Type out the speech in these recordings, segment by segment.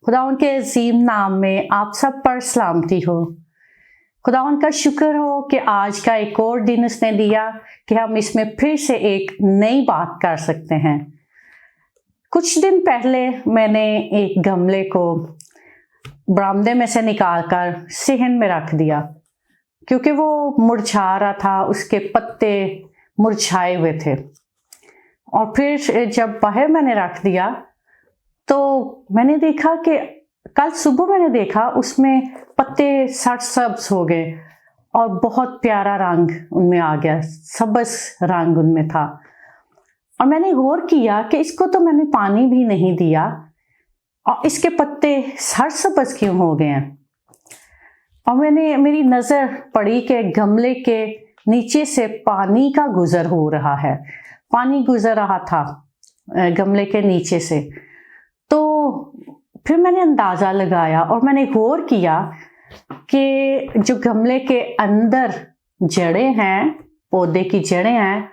खुदावंद के अजीम नाम में आप सब पर सलामती हो। खुदावंद का शुक्र हो कि आज का एक और दिन उसने दिया कि हम इसमें फिर से एक नई बात कर सकते हैं। कुछ दिन पहले मैंने एक गमले को बरामदे में से निकालकर सहन में रख दिया क्योंकि वो मुरझा रहा था, उसके पत्ते मुरझाए हुए थे। और फिर जब बाहर मैंने रख दिया तो मैंने देखा कि कल सुबह मैंने देखा उसमें पत्ते सब्ज हो गए और बहुत प्यारा रंग उनमें आ गया, सब्ज रंग उनमें था। और मैंने गौर किया कि इसको तो मैंने पानी भी नहीं दिया और इसके पत्ते सब्ज क्यों हो गए हैं। और मेरी नज़र पड़ी कि गमले के नीचे से पानी का गुजर हो रहा है, पानी गुजर रहा था गमले के नीचे से। तो फिर मैंने अंदाज़ा लगाया और मैंने गौर किया कि जो गमले के अंदर जड़ें हैं, पौधे की जड़ें हैं,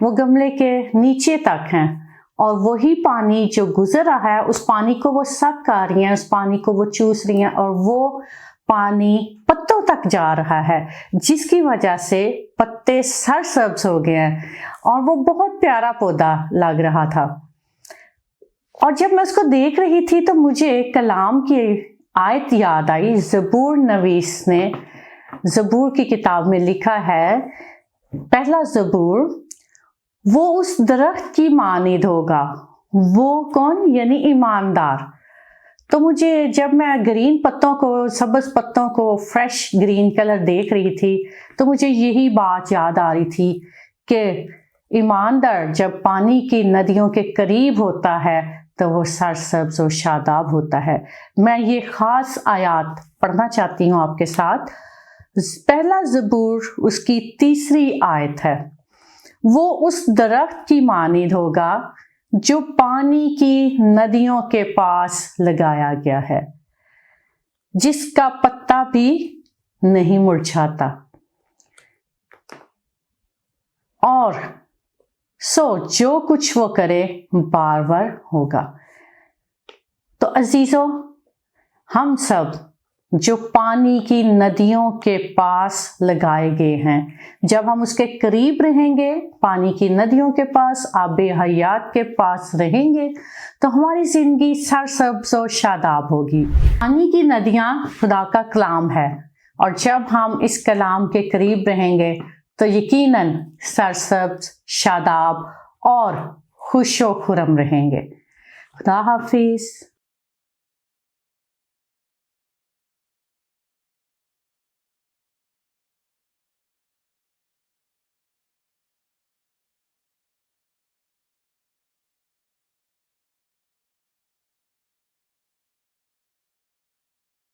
वो गमले के नीचे तक हैं और वही पानी जो गुजर रहा है उस पानी को वो सक कर रही हैं, उस पानी को वो चूस रही हैं और वो पानी पत्तों तक जा रहा है, जिसकी वजह से पत्ते सब्ज हो गए हैं और वो बहुत प्यारा पौधा लग रहा था। और जब मैं उसको देख रही थी तो मुझे कलाम की आयत याद आई। ज़बूर नवीस ने ज़बूर की किताब में लिखा है, पहला ज़बूर, वो उस दरख्त की मानिद होगा। वो कौन? यानी ईमानदार। तो मुझे जब मैं ग्रीन पत्तों को, सब्ज पत्तों को, फ्रेश ग्रीन कलर देख रही थी तो मुझे यही बात याद आ रही थी कि ईमानदार जब पानी की नदियों के करीब होता है तो वो सरसब्ज और शादाब होता है। मैं ये ख़ास आयत पढ़ना चाहती हूँ आपके साथ। पहला ज़बूर उसकी 3री आयत है। वो उस दरख्त की मानिद होगा जो पानी की नदियों के पास लगाया गया है, जिसका पत्ता भी नहीं मुरझाता, और सो जो कुछ वो करे बार होगा। तो अजीजों, हम सब जो पानी की नदियों के पास लगाए गए हैं, जब हम उसके करीब रहेंगे, पानी की नदियों के पास, आबे हयात के पास रहेंगे, तो हमारी ज़िंदगी सरसब्ज और शादाब होगी। पानी की नदियाँ खुदा का कलाम है और जब हम इस कलाम के करीब रहेंगे तो यकीनन सरसब्ज, शादाब और खुशो खुरम रहेंगे। खुदा हाफिज़।